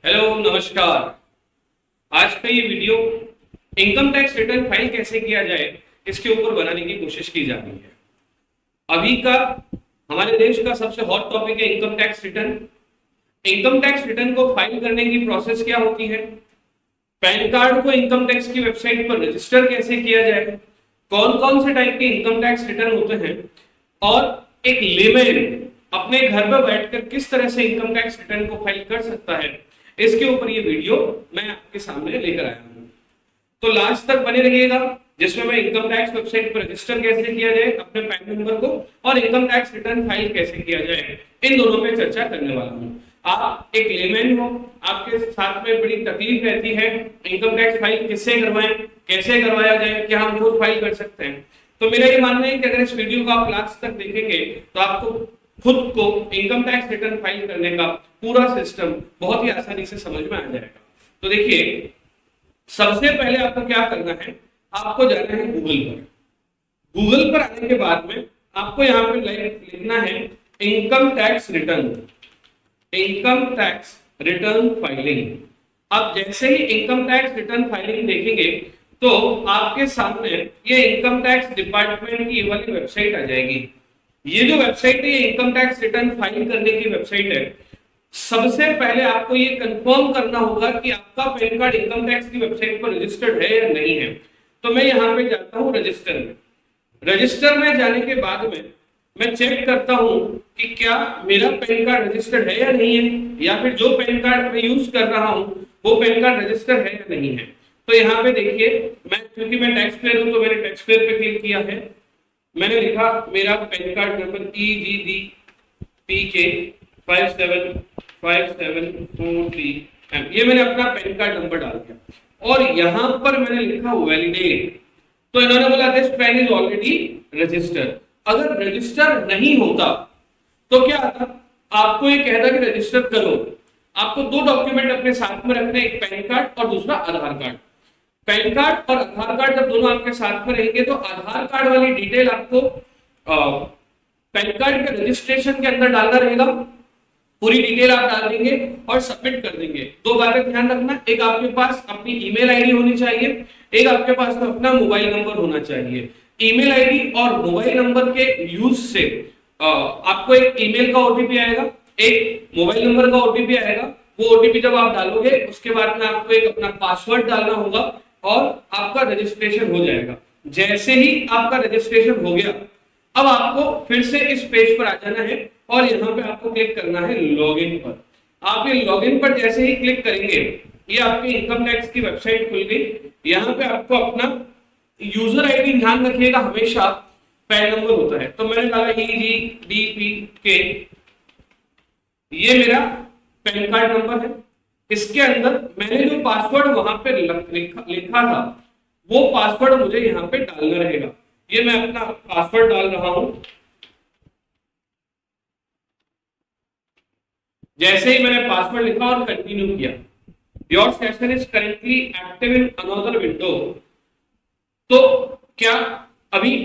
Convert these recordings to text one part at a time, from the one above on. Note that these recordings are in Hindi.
हेलो नमस्कार। आज का ये video income tax return file कैसे किया जाए इसके ऊपर बनाने की कोशिश की जा रही है। अभी का हमारे देश का सबसे हॉट टॉपिक है income tax return. Income tax return को फाइल करने की प्रोसेस क्या होती है, पैन कार्ड को इनकम टैक्स की वेबसाइट पर रजिस्टर कैसे किया जाए, कौन कौन से टाइप के इनकम टैक्स रिटर्न होते हैं और एक लेमैन अपने घर पर बैठकर किस तरह से इनकम टैक्स रिटर्न को फाइल कर सकता है, इसके ऊपर ये वीडियो मैं आपके सामने लेकर आया हूं। तो लास्ट तक बने रहिएगा, जिसमें मैं इनकम टैक्स वेबसाइट पर रजिस्टर कैसे किया जाए अपने पैन नंबर को और इनकम टैक्स रिटर्न फाइल कैसे किया जाए, इन दोनों पे चर्चा करने वाला हूं। आप एक लेमैन हो, आपके साथ में बड़ी तकलीफ रहती है इनकम टैक्स फाइल किससे करवाएं, कैसे करवाया जाए, क्या हम खुद फाइल कर सकते हैं। तो मेरा ये मानना है कि अगर इस वीडियो को आप लास्ट तक देखेंगे तो आपको खुद को इनकम टैक्स रिटर्न फाइल करने का पूरा सिस्टम बहुत ही आसानी से समझ में आ जाएगा। तो देखिए, सबसे पहले आपको क्या करना है, आपको जाना है गूगल पर। गूगल पर आने के बाद में आपको यहाँ पे लिखना है income tax return, income tax return filing. आप जैसे ही इनकम टैक्स रिटर्न फाइलिंग देखेंगे तो आपके सामने ये इनकम टैक्स डिपार्टमेंट की ये वाली वेबसाइट आ जाएगी। ये जो वेबसाइट है ये इनकम टैक्स रिटर्न फाइल करने की वेबसाइट है। सबसे पहले आपको ये कंफर्म करना होगा कि आपका पैन कार्ड इनकम टैक्स की वेबसाइट पर रजिस्टर्ड है या नहीं है। तो मैं यहाँ पे जाता हूँ रजिस्टर में। रजिस्टर में जाने के बाद में मैं चेक करता हूँ कि क्या मेरा पैन कार्ड रजिस्टर्ड है या नहीं है, या फिर जो पैन कार्ड मैं यूज कर रहा हूँ वो पैन कार्ड रजिस्टर्ड है या नहीं है। तो यहाँ पे देखिए, क्योंकि मैं टैक्स पेयर हूँ तो मैंने टैक्स पेयर पे क्लिक किया है। मैंने लिखा मेरा pan card number EGDPK 575743M, ये मैंने अपना पैन कार्ड नंबर डाल दिया और यहाँ पर मैंने लिखा वैलिडेट। तो इन्होंने बोला this pan is already registered. अगर रजिस्टर नहीं होता तो क्या आता, आपको ये कहता कि रजिस्टर करो। आपको दो डॉक्यूमेंट अपने साथ में रखने, एक पैन कार्ड और दूसरा आधार कार्ड। पैन कार्ड और आधार कार्ड जब दोनों आपके साथ में रहेंगे तो आधार कार्ड वाली डिटेल आपको पैन कार्ड के रजिस्ट्रेशन के अंदर डालना रहेगा। पूरी डिटेल आप डाल देंगे और सबमिट कर देंगे। दो बातें ध्यान रखना, एक आपके पास अपनी ईमेल आईडी होनी चाहिए, एक आपके पास अपना मोबाइल नंबर होना चाहिए। ईमेल आईडी और मोबाइल नंबर के यूज से आपको एक ईमेल का ओटीपी आएगा, एक मोबाइल नंबर का ओटीपी आएगा। वो ओटीपी जब आप डालोगे उसके बाद में आपको एक अपना पासवर्ड डालना होगा और आपका रजिस्ट्रेशन हो जाएगा। जैसे ही आपका रजिस्ट्रेशन हो गया, अब आपको फिर से इस पेज पर आ जाना है और यहाँ पे आपको क्लिक करना है लॉगिन पर। आप ये लॉगिन पर जैसे ही क्लिक करेंगे, ये आपकी इनकम टैक्स की वेबसाइट खुल गई। यहाँ पे आपको अपना यूजर आईडी, ध्यान रखिएगा हमेशा पैन नंबर होता है, तो मैंने डाला EGDPK, ये मेरा पैन कार्ड नंबर है। इसके अंदर मैंने जो पासवर्ड वहां पे लिखा था वो पासवर्ड मुझे यहाँ पे डालना रहेगा। ये मैं अपना पासवर्ड डाल रहा हूं। जैसे ही मैंने पासवर्ड लिखा और कंटिन्यू किया, your session is currently active in another window, तो क्या अभी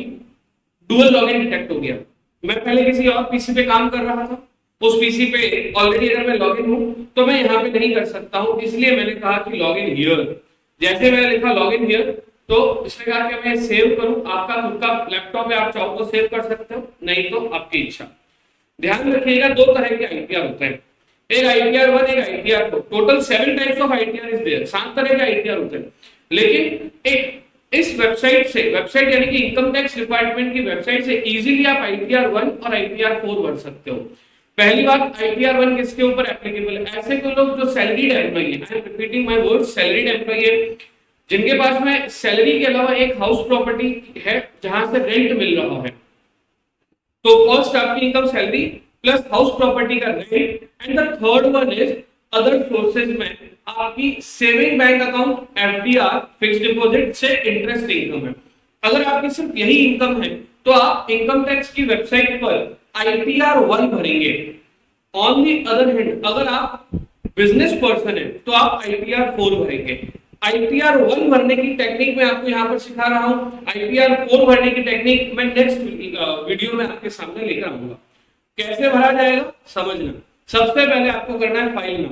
डुअल लॉगिन डिटेक्ट हो गया। मैं पहले किसी और पीसी पे काम कर रहा था, उस पीसी पे ऑलरेडी अगर मैं लॉगिन हूं तो मैं यहाँ पे नहीं कर सकता हूं, इसलिए मैंने कहा कि लॉगिन हियर। जैसे मैंने लिखा लॉगिन हियर तो इसने कहा कि मैं सेव करूं। आपका खुद का लैपटॉप है, आप चाहो तो सेव कर सकते हो, नहीं तो आपकी इच्छा। ध्यान रखिएगा, दो तरह के आईटीआर होते हैं, एक ITR 1, एक ITR 4। Total 7 types of ITR is there, 7 तरह के ITR होते हैं। लेकिन एक इस वेबसाइट से, वेबसाइट यानी कि इनकम टैक्स डिपार्टमेंट की वेबसाइट से इजीली आप ITR 1 और ITR 4 भर सकते हो। पहली बात, ITR 1 किसके ऊपर एप्लीकेबल है? ऐसे कोई लोग जो सैलरीड एम्प्लॉई है, I am repeating my word, salaried employee है, जिनके पास में सैलरी के अलावा एक हाउस प्रॉपर्टी है जहां से रेंट मिल रहा है। तो फर्स्ट आपकी income salary plus house property का rent, and the third one is other sources में आपकी saving bank account, FDR, fixed deposit से इंटरेस्ट इनकम है। अगर आपकी सिर्फ यही इनकम है तो आप इनकम टैक्स की वेबसाइट पर ITR 1 भरेंगे। ऑन दी अदर हैंड, अगर आप बिजनेस पर्सन है तो आप ITR 4 भरेंगे। ITR 1 भरने की टेक्निक मैं आपको यहाँ पर सिखा रहा हूँ, ITR 4 भरने की टेक्निक मैं नेक्स्ट वीडियो में आपके सामने लेकर आऊंगा। कैसे भरा जाएगा समझना। सबसे पहले आपको करना है फाइल नाम।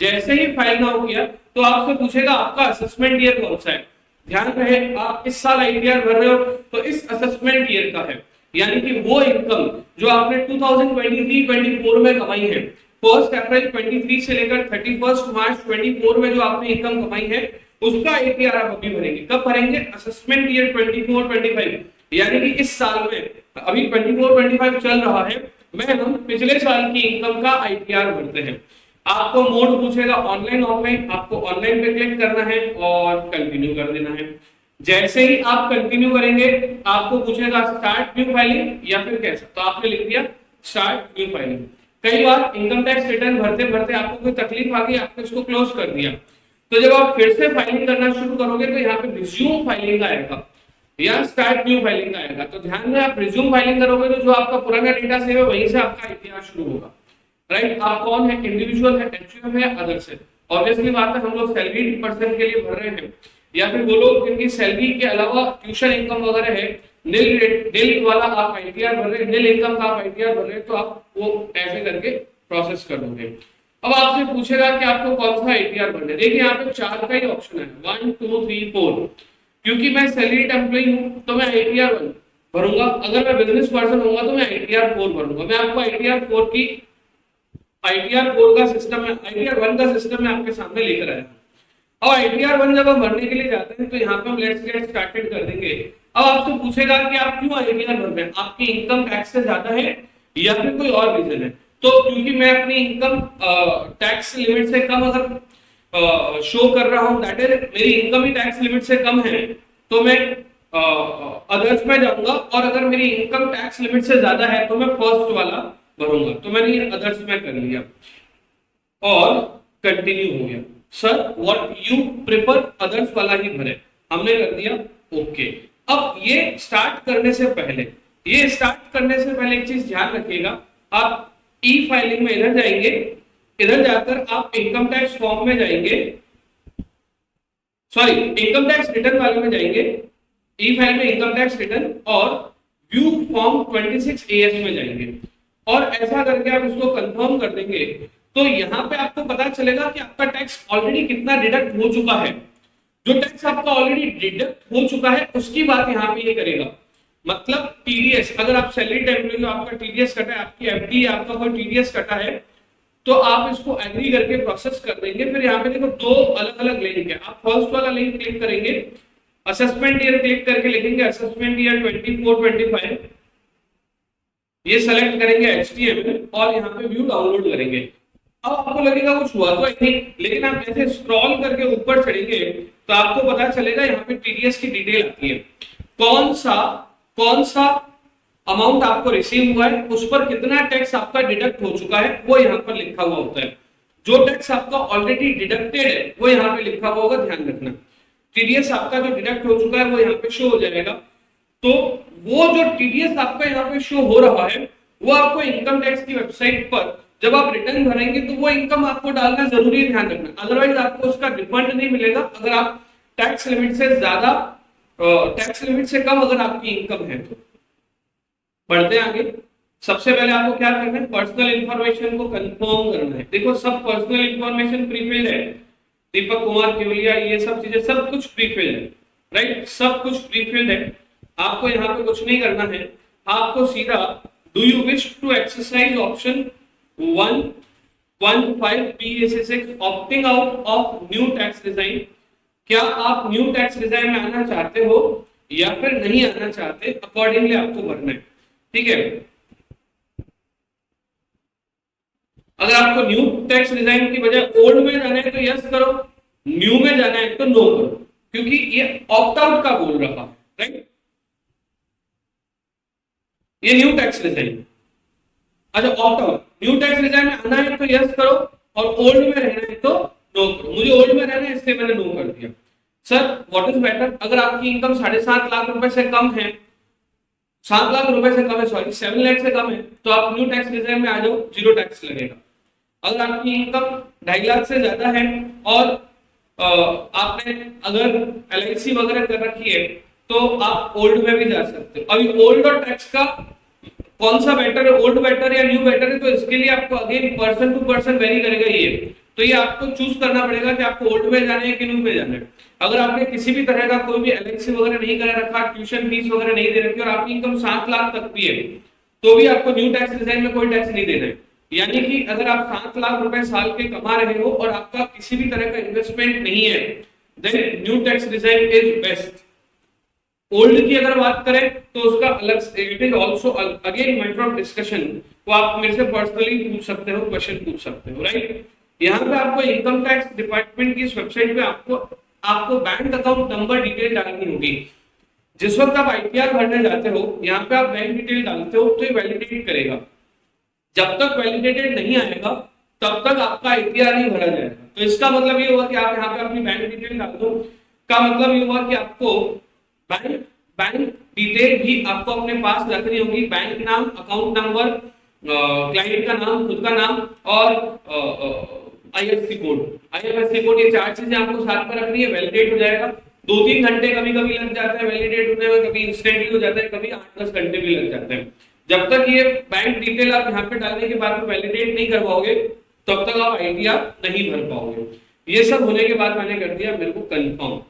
जैसे ही फाइल नाउ किया तो आपसे पूछेगा आपका असेसमेंट ईयर कौन सा है। ध्यान रहे आप इस साल आईटीआर भर रहे हो तो इस असेसमेंट ईयर का है, यानी कि वो इनकम जो आपने 2023-24 में कमाई है, 1 अप्रैल 23 से लेकर 31 मार्च 24 में जो आपने इनकम कमाई है उसका एटीआर आप अभी भरेंगे। कब भरेंगे? असेसमेंट ईयर 24-25, यानी कि इस साल में अभी 24-25 चल रहा है, में हम पिछले साल की इनकम का आईटीआर भरते हैं। आपको मोड पूछेगा ऑनलाइन ऑफलाइन, आपको ऑनलाइन पे क्लिक करना है और कंटिन्यू कर देना है। जैसे ही आप कंटिन्यू करेंगे आपको पूछेगा स्टार्ट न्यू फाइलिंग या फिर कैसा, तो आपने लिख दिया स्टार्ट न्यू फाइलिंग। कई बार इनकम टैक्स रिटर्न भरते भरते आपको कोई तकलीफ आ गई, आपने उसको क्लोज कर दिया, तो जब आप फिर से फाइलिंग करना शुरू करोगे तो यहाँ पे रिज्यूम फाइलिंग आएगा या स्टार्ट न्यू फाइलिंग आएगा। तो ध्यान में आप रिज्यूम फाइलिंग करोगे तो जो आपका पुराना डेटा सेव है वहीं से आपका इतिहास शुरू होगा। राइट, आप कौन है, इंडिविजुअल है, एचयूएम है, अदर्स है। ऑब्वियसली बात है हम लोग सैलरीड पर्सन के लिए भर रहे हैं, या फिर वो लोग जिनकी सैलरी के अलावा ट्यूशन इनकम वगैरह है, निल वाला आप आईटीआर भर रहे हैं, निल इनकम का आप आईटीआर भर रहे हैं, तो आप वो ऐसे करके प्रोसेस कर दोगे। अब आपसे पूछेगा कि आपको कौन सा आईटीआर भरना है। देखिए यहाँ पे 4 का ही ऑप्शन है, 1 2 3 4। क्योंकि मैं सैलरीड एम्प्लॉय हूं तो मैं आईटीआर 1 भरूंगा, अगर मैं बिजनेस पर्सन होऊंगा तो मैं आईटीआर 4 भरूंगा। मैं आपको आईटीआर 4 का सिस्टम है, आईटीआर 1 का सिस्टम मैं आपके सामने लेकर आया। अब आईटीआर 1 जब हम भरने के लिए जाते हैं तो यहाँ पे हम लेट्स गेट स्टार्टेड कर देंगे। अब आपसे पूछेगा कि आप क्यों आईटीआर भर रहे हैं, आपकी इनकम टैक्स से ज्यादा है या फिर कोई और रीजन है। तो क्योंकि मैं अपनी इनकम टैक्स लिमिट से कम अगर शो कर रहा हूं, दैट इज मेरी इनकम ही टैक्स लिमिट से कम है, तो मैं अदर्स में जाऊंगा, और अगर मेरी इनकम टैक्स लिमिट से ज्यादा है तो मैं फर्स्ट वाला भरूंगा। तो मैंने ये अदर्स में कर लिया और कंटिन्यू हो गया। Sir what you prefer, others वाला ही भरे, हमने कर दिया ओके। अब ये स्टार्ट करने से पहले एक चीज ध्यान रखिएगा, आप ई फाइलिंग में इधर जाएंगे, इधर जाकर आप इनकम टैक्स फॉर्म में जाएंगे, सॉरी इनकम टैक्स रिटर्न वाले में जाएंगे, ई फाइल में इनकम टैक्स रिटर्न और व्यू फॉर्म 26 एएस में जाएंगे, और ऐसा करके आप इसको कंफर्म कर देंगे तो यहाँ पे आपको पता चलेगा कि आपका टैक्स ऑलरेडी कितना डिडक्ट हो चुका है। जो टैक्स आपका ऑलरेडी डिडक्ट हो चुका है उसकी बात यहाँ पे ये करेगा। मतलब टीडीएस, अगर आप सैलरीड एम्प्लॉय हो, आपका टीडीएस कटा है, आपकी एफडी आपका कोई टीडीएस कटा है, तो आप इसको एग्री करके प्रोसेस कर देंगे। फिर यहाँ पे देखो 2 अलग अलग लिंक है, आप फर्स्ट वाला लिंक क्लिक करेंगे, असेसमेंट ईयर क्लिक करके लिखेंगे असेसमेंट ईयर 24-25, ये सेलेक्ट करेंगे HTML और यहाँ पे व्यू डाउनलोड करेंगे। अब आपको लगेगा कुछ हुआ तो नहीं, लेकिन आप ऐसे स्क्रॉल करके ऊपर चढ़ेंगे तो आपको पता चलेगा यहाँ पे टीडीएस की डिटेल आती है, कौन सा अमाउंट आपको रिसीव हुआ है, उस पर कितना टैक्स आपका डिडक्ट हो चुका है वो यहाँ पर लिखा हुआ होता है। जो टैक्स आपका ऑलरेडी डिडक्टेड है वो यहाँ पे लिखा हुआ होगा, ध्यान रखना। टीडीएस आपका जो डिडक्ट हो चुका है वो यहाँ पे शो हो जाएगा। तो वो जो टीडीएस आपका यहाँ पे शो हो रहा है वो आपको इनकम टैक्स की वेबसाइट पर जब आप रिटर्न भरेंगे तो वो इनकम आपको डालना जरूरी है, ध्यान रखना, अदरवाइज आपको उसका रिफंड नहीं मिलेगा अगर आप टैक्स लिमिट से ज्यादा, टैक्स लिमिट से कम अगर आपकी इनकम है तो। बढ़ते हैं आगे। सबसे पहले आपको क्या करना है, पर्सनल इंफॉर्मेशन को कंफर्म करना है। देखो सब पर्सनल इंफॉर्मेशन प्रीफिल्ड है, दीपक कुमार केवलिया, ये सब चीजें सब कुछ प्रीफिल्ड है, राइट, सब कुछ प्रीफिल्ड है। आपको यहाँ पे कुछ नहीं करना है, आपको सीधा do you wish to exercise option 115B opting out of new tax design, क्या आप न्यू टैक्स डिजाइन में आना चाहते हो या फिर नहीं आना चाहते, अकॉर्डिंगली आपको भरना है। ठीक है, अगर आपको न्यू टैक्स डिजाइन की बजाय ओल्ड में जाना है तो यस करो, न्यू में जाना है तो नो करो, क्योंकि ये ऑप्ट आउट का बोल रहा है, राइट, ये न्यू टैक्स डिजाइन। अच्छा opt out, new tax design में आना है तो यस करो और ओल्ड में रहना है तो नो करो। मुझे ओल्ड में रहना है इसलिए मैंने नो कर दिया। सर व्हाट इज बेटर, अगर आपकी इनकम 7.5 लाख रुपए से कम है, 7 लाख रुपए से कम है, सॉरी 7 लाख से कम है, तो आप न्यू टैक्स डिजाइन में आ जाओ, जीरो टैक्स लगेगा। अगर आपकी इनकम 2.5 लाख से ज्यादा है और आपने अगर LIC वगैरह कर रखी है तो आप ओल्ड में भी जा सकते हो। अभी ओल्ड और टैक्स का कौन सा बेटर है, ओल्ड बेटर या न्यू बेटर है, तो इसके लिए आपको again person to person vary करेगा। ये तो ये आपको चूज करना पड़ेगा कि आपको ओल्ड में जाना है कि न्यू में जाना है। अगर आपने किसी भी तरह का कोई भी एलआईसी वगैरह नहीं करा रखा, ट्यूशन फीस वगैरह नहीं दे रखी और आपकी इनकम 7 लाख तक भी है, तो भी आपको न्यू टैक्स डिजाइन में कोई टैक्स नहीं देना है। यानी कि अगर आप 7 लाख रुपए साल के कमा रहे हो और आपका किसी भी तरह का इन्वेस्टमेंट नहीं है, then new tax design is best. Old की अगर बात करें तो उसका अलग, it is also again matter of discussion. वो आप मेरे से पर्सनली पूछ सकते हो, क्वेश्चन पूछ सकते हो, राइट। यहाँ पे आपको इनकम टैक्स डिपार्टमेंट की इस वेबसाइट पे आपको बैंक अकाउंट नंबर डिटेल डालनी होगी। जिस वक्त आप आईटीआर भरने जाते हो, यहाँ पे आप बैंक डिटेल डालते हो तो ये वैलिडेट करेगा। जब तक वैलिडेटेड नहीं आएगा तब तक आपका आईटीआर नहीं भरा जाएगा। तो इसका मतलब ये हुआ कि आप यहाँ पे अपनी बैंक डिटेल डाल दो, का मतलब ये हुआ कि आपको बैंक डिटेल भी आपको अपने पास रखनी होगी। बैंक नाम, अकाउंट नंबर, क्लाइंट का नाम, खुद का नाम और आईएफएससी कोड, ये 4 चीजें आपको साथ में रखनी है। वैलिडेट हो जाएगा। 2-3 घंटे कभी कभी लग जाता है वैलिडेट होने में, कभी इंस्टेंटली हो जाता है, कभी 8-10 घंटे भी लग जाते हैं। जब तक ये बैंक डिटेल आप यहाँ पे डालने के बाद में वैलिडेट नहीं करवाओगे तब तक आप आईटीआर नहीं भर पाओगे। ये सब होने के बाद मैंने कर दिया मेरे को कंफर्म।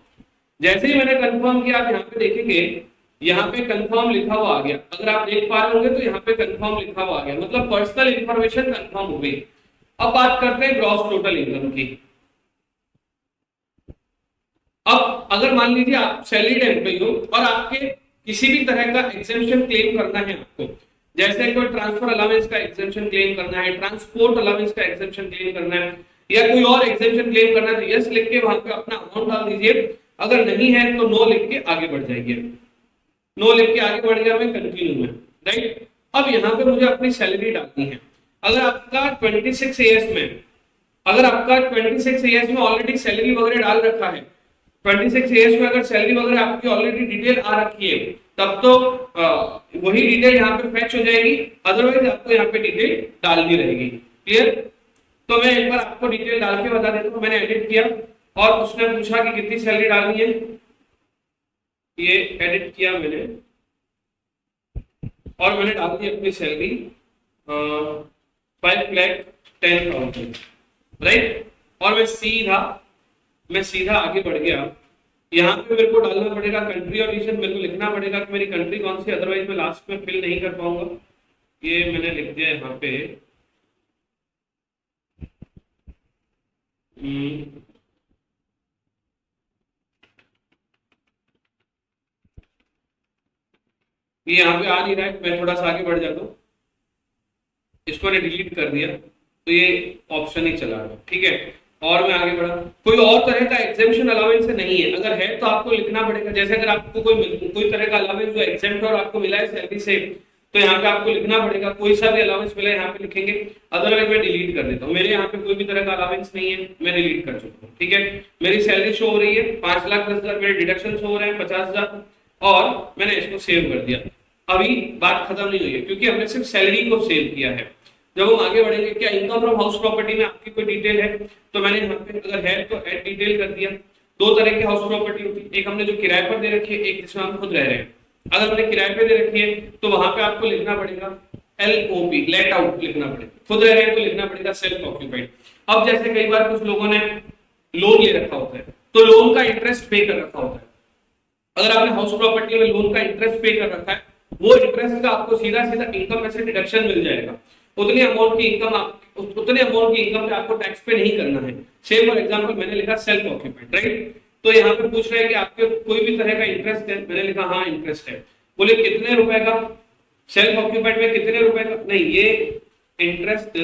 जैसे ही मैंने कंफर्म किया, आप यहाँ पे देखेंगे, यहाँ पे कंफर्म लिखा हुआ आ गया। अगर आप देख पा रहे होंगे तो यहाँ पे कंफर्म लिखा हुआ आ गया, मतलब पर्सनल इंफॉर्मेशन कंफर्म हो गई। अब बात करते हैं ग्रॉस टोटल इनकम की। अब अगर मान लीजिए आप सैलरीड एम्प्लॉय हो और आपके किसी भी तरह का एग्जेम्पशन क्लेम करना है आपको, जैसे कोई ट्रांसफर अलाउंस का एग्जेम्पशन क्लेम करना है, ट्रांसपोर्ट अलाउंस का एग्जेम्पशन क्लेम करना है, या कोई और एग्जेम्पशन क्लेम करना है, तो यस लिख के वहां पे अपना अमाउंट डाल दीजिए। अगर नहीं है तो नो लिख के आगे बढ़ जाइए। नो लिख के आगे बढ़ गया मैं कंटिन्यू में, राइट। अब यहाँ पे मुझे अपनी सैलरी डालनी है। अगर आपका 26 ईयर्स में, अगर आपका 26 ईयर्स में ऑलरेडी सैलरी वगैरह डाल रखा है, 26 ईयर्स में अगर सैलरी वगैरह आपकी ऑलरेडी डिटेल आ रखी है, तब तो वही डिटेल यहाँ पे फैच हो जाएगी। अदरवाइज आपको यहाँ पे डिटेल डालनी रहेगी। क्लियर? तो मैं एक बार आपको डिटेल डाल के बता देता हूँ। मैंने एडिट किया और उसने पूछा कि कितनी सैलरी डालनी है, ये एडिट किया मैंने और मैंने डाल दी अपनी सैलरी 5,10,000, राइट। और मैं सीधा आगे बढ़ गया। यहाँ पे मेरे को डालना पड़ेगा कंट्री और रीजन, मेरे को लिखना पड़ेगा कि मेरी कंट्री कौन सी, अदरवाइज मैं लास्ट में फिल नहीं कर पाऊंगा। ये मैंने लिख दिया यहाँ पे। ये यहाँ पे आ नहीं रहा है, मैं थोड़ा सा आगे बढ़ जाता हूँ। इसको मैंने डिलीट कर दिया तो ये ऑप्शन ही चला रहा, ठीक है। और मैं आगे बढ़ा। कोई और तरह का एग्जेम्पशन अलाउंस नहीं है, अगर है तो आपको लिखना पड़ेगा। जैसे अगर आपको कोई तरह का अलाउंस जो एग्जेम्प्ट और आपको मिला है सैलरी से, तो यहाँ पे आपको लिखना पड़ेगा। कोई सा भी अलाउंस मिला है यहाँ पे लिखेंगे, अदरवाइज मैं डिलीट कर देता हूँ। मेरे यहाँ पे कोई भी तरह का अलाउंस नहीं है, मैं डिलीट कर चुका हूँ, ठीक है। मेरी सैलरी शो हो रही है 5,10,000, मेरे डिडक्शन शो हो रहे हैं 50,000 और मैंने इसको सेव कर दिया। अभी बात खत्म नहीं हुई है क्योंकि हमने सिर्फ सैलरी को सेव किया है। जब हम आगे बढ़ेंगे, क्या इनकम फ्रॉम हाउस प्रॉपर्टी में आपकी कोई डिटेल है, तो मैंने यहाँ पे अगर है तो ऐड डिटेल कर दिया। 2 तरह की हाउस प्रॉपर्टी होती है, एक हमने जो किराए पर दे रखी है, एक जिसमें हम खुद रह रहे हैं। अगर हमने किराए पे दे रखी है तो वहां पे आपको लिखना पड़ेगा LOP, लेट आउट लिखना पड़ेगा। खुद रह रहे हैं तो लिखना पड़ेगा सेल्फ ऑक्यूपाइड। अब जैसे कई बार कुछ लोगों ने लोन ले रखा होता है तो लोन का इंटरेस्ट पे कर रखा होता है। अगर आपने हाउस प्रॉपर्टी में लोन का इंटरेस्ट पे कर रखा है, वो इंटरेस्ट का आपको सीधा सीधा इनकम में से डिडक्शन मिल जाएगा। उतने अमाउंट की इनकम पे आपको टैक्स पे नहीं करना है। से फॉर एग्जांपल मैंने लिखा सेल्फ ऑक्यूपाइड, राइट। तो यहाँ पे पूछ रहे हैं कि आपके कोई भी तरह का इंटरेस्ट है, मैंने लिखा हाँ इंटरेस्ट है। बोले कितने रुपए का, सेल्फ ऑक्यूपाइड में कितने रुपए का, नहीं ये interest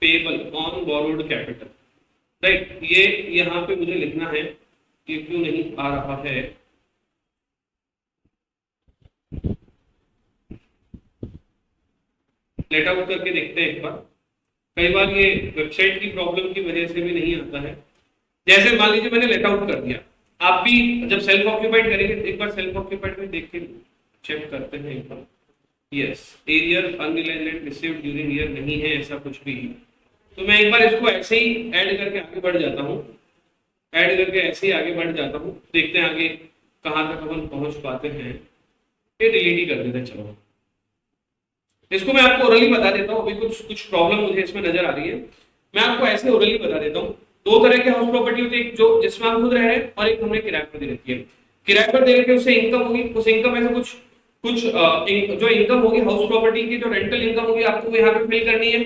payable on borrowed capital, right. ये यहाँ पे मुझे लिखना है, ये क्यों नहीं आ रहा है, लेट आउट करके देखते हैं एक बार। कई बार ये वेबसाइट की प्रॉब्लम की वजह से भी नहीं आता है। जैसे मान लीजिए मैंने लेट आउट कर दिया, आप भी जब सेल्फ ऑक्यूपाइड करेंगे एक बार सेल्फ ऑक्यूपाइड में देख के चेक करते हैं एक बार। Yes, arrear unreliable received during year नहीं है ऐसा कुछ भी, तो मैं एक बार इसको ऐसे ही ऐड करके आगे बढ़ जाता हूँ। ऐड करके ऐसे ही आगे बढ़ जाता हूँ, देखते हैं आगे कहाँ तक अपन पहुंच पाते हैं। ये डिलीट ही कर देते हैं, चलो इसको मैं आपको ओरली बता देता हूँ। अभी कुछ प्रॉब्लम मुझे इसमें नजर आ रही है, मैं आपको ऐसे ओरली बता देता हूँ। दो तरह के हाउस प्रॉपर्टी होती है, एक जो जिसमें हम खुद रह रहे हैं और एक हमने किराए पर दे रखी है। किराए पर दे रखी है उससे इनकम होगी, उस इनकम में से कुछ कुछ जो इनकम होगी हाउस प्रॉपर्टी की, जो रेंटल इनकम होगी आपको यहाँ पे फिल करनी है।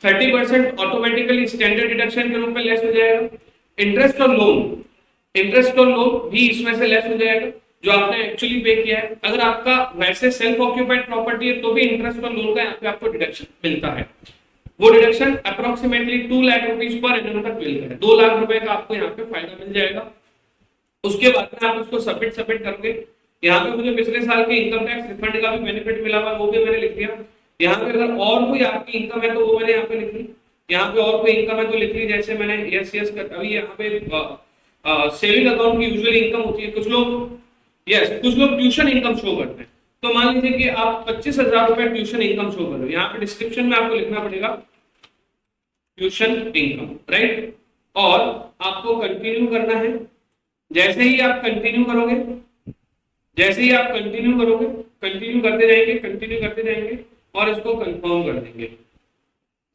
30% ऑटोमेटिकली स्टैंडर्ड डिडक्शन के रूप में लेस हो जाएगा। इंटरेस्ट और लोन भी इसमें से लेस हो जाएगा जो आपने एक्चुअली पे किया है। अगर आपका वैसे सेल्फ ऑक्यूपाइड प्रॉपर्टी है तो भी इंटरेस्ट और लोन का यहाँ पे आपको डिडक्शन मिलता है। वो deduction approximately 2 lakh rupees per annum तक मिलता है। 2 लाख रुपए का आपको यहाँ पे फायदा मिल जाएगा। उसके बाद में आप उसको सबमिट करोगे। यहाँ पे मुझे पिछले साल के इनकम टैक्स रिफंड का भी बेनिफिट मिला हुआ है, वो भी मैंने लिख दिया। यहाँ पे अगर और कोई आपकी इनकम है तो वो मैंने यहाँ पे लिख ली। यहाँ पे और कोई इनकम है तो लिख ली, जैसे मैंने यस कर। अभी यहाँ पे सेविंग अकाउंट की यूजुअली इनकम होती है, कुछ लोग ट्यूशन इनकम शो करते हैं। तो मान लीजिए कि आप 25,000 रुपए ट्यूशन इनकम शो कर रहे हो, यहाँ पे डिस्क्रिप्शन में आपको लिखना पड़ेगा ट्यूशन इनकम, राइट। और आपको कंटिन्यू करना है। जैसे ही आप कंटिन्यू करोगे, कंटिन्यू करते जाएंगे और इसको कंफर्म कर देंगे।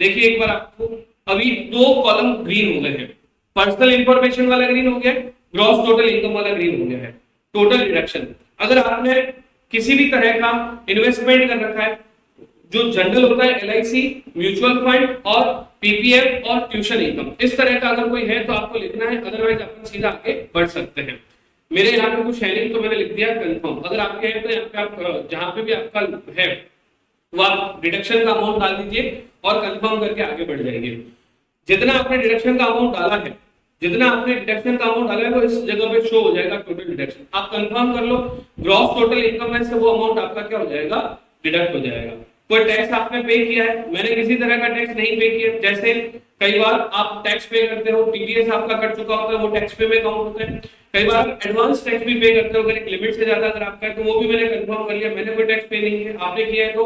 देखिए एक बार आपको अभी 2 कॉलम ग्रीन हो गए हैं। पर्सनल इंफॉर्मेशन वाला ग्रीन हो गया, ग्रॉस टोटल इनकम वाला ग्रीन हो गया है। टोटल डिडक्शन, अगर आपने किसी भी तरह का इन्वेस्टमेंट कर रखा है जो जनरल होता है, LIC, म्यूचुअल फंड और PPF और ट्यूशन इनकम, इस तरह का अगर कोई है तो आपको लिखना है, अदरवाइज अपन सीधा आगे बढ़ सकते हैं। मेरे यहाँ पे कुछ है नहीं तो मैंने लिख दिया कंफर्म। अगर आपके है तो यहाँ पे आप जहाँ पे भी आपका है वो आप डिडक्शन का अमाउंट डाल दीजिए और कंफर्म करके आगे बढ़ जाएंगे। जितना आपने डिडक्शन का अमाउंट डाला है वो इस जगह पे शो हो जाएगा टोटल डिडक्शन। आप कंफर्म कर लो, ग्रॉस टोटल इनकम में से वो अमाउंट आपका क्या हो जाएगा, डिडक्ट हो जाएगा। कोई टैक्स आपने पे किया है, मैंने किसी तरह का टैक्स नहीं पे किया। जैसे कई बार आप टैक्स पे करते हो, TDS आपका कट चुका होता है, वो टैक्स पे में काउंट होता है। कई बार एडवांस टैक्स भी पे करते हो, अगर एक लिमिट से ज्यादा अगर आपका है तो वो भी मैंने कंफर्म कर लिया, मैंने कोई टैक्स पे नहीं है। आपने किया है तो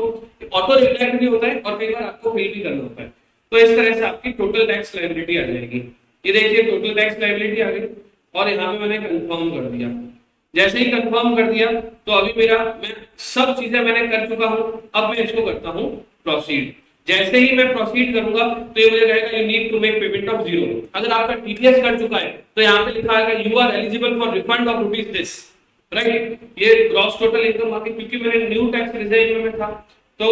ऑटो रिफ्लेक्ट भी होता है और कई बार आपको फिल भी करना होता है। तो इस तरह से आपकी टोटल टैक्स लायबिलिटी आ जाएगी। ये देखिए टोटल टैक्स लायबिलिटी आ गई और यहाँ पे मैंने कंफर्म कर दिया। जैसे ही कंफर्म कर दिया तो अभी मैं सब चीजें मैंने कर चुका हूं। अब मैं इसको करता हूं प्रोसीड। जैसे ही मैं प्रोसीड करूंगा तो ये मुझे कहेगा you need to make payment of 0। अगर आपका TDS कट चुका है तो यहाँ पे लिखा है you are eligible for refund of rupees this, right. ये ग्रॉस टोटल इनकम आके, क्योंकि मैंने न्यू टैक्स रिजाइन में था तो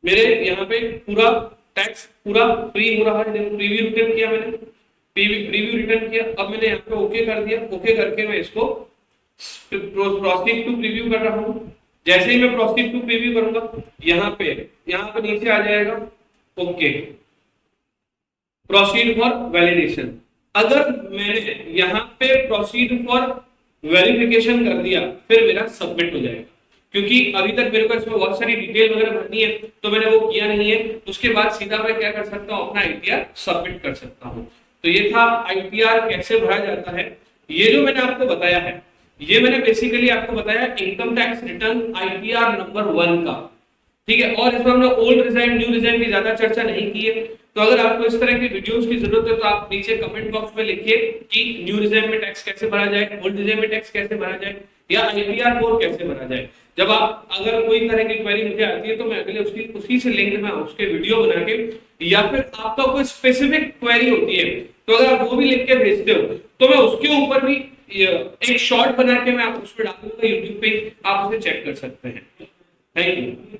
मेरे यहाँ पे पूरा टैक्स पूरा फ्री हो रहा है। प्रीव्यू रिटर्न किया मैंने, प्रीव्यू रिटर्न किया। अब मैंने यहाँ पे ओके कर दिया। ओके करके मैं इसको प्रोसीड टू प्रीव्यू कर रहा हूँ। जैसे ही मैं प्रोसीड टू प्रीव्यू करूंगा यहाँ पे नीचे आ जाएगा ओके, प्रोसीड फॉर वैलिडेशन। अगर मैंने यहाँ पे प्रोसीड फॉर वेरिफिकेशन कर दिया फिर मेरा सबमिट हो जाएगा, क्योंकि अभी तक मेरे को इसमें बहुत सारी डिटेल वगैरह भरनी है तो मैंने वो किया नहीं है। उसके बाद सीधा मैं क्या कर सकता हूँ, अपना ITR सबमिट कर सकता हूँ। तो ये था ITR कैसे भरा जाता है। ये जो मैंने आपको बताया है, ये मैंने बेसिकली आपको बताया income tax return ITR number 1 का, ठीक है। और इसमें हमने ओल्ड रिजाइन न्यू रिजाइन की ज्यादा चर्चा नहीं की है। तो अगर आपको इस तरह की वीडियोस की जरूरत है तो आप नीचे कमेंट बॉक्स में लिखिए कि न्यू रिजाइन में टैक्स कैसे भरा जाए, ओल्ड रिजाइन में टैक्स कैसे भरा जाए, या ITR 4 कैसे भरा जाए। जब आप अगर कोई तरह की क्वेरी मुझे आती है तो मैं अगले उसी से लिंक में उसके वीडियो बना के, या फिर आपका कोई स्पेसिफिक क्वेरी होती है तो अगर आप वो भी लिख के भेजते हो तो मैं उसके ऊपर भी एक शॉर्ट बना के मैं उस पर डाल दूंगा YouTube पे, आप उसे चेक कर सकते हैं। Thank you.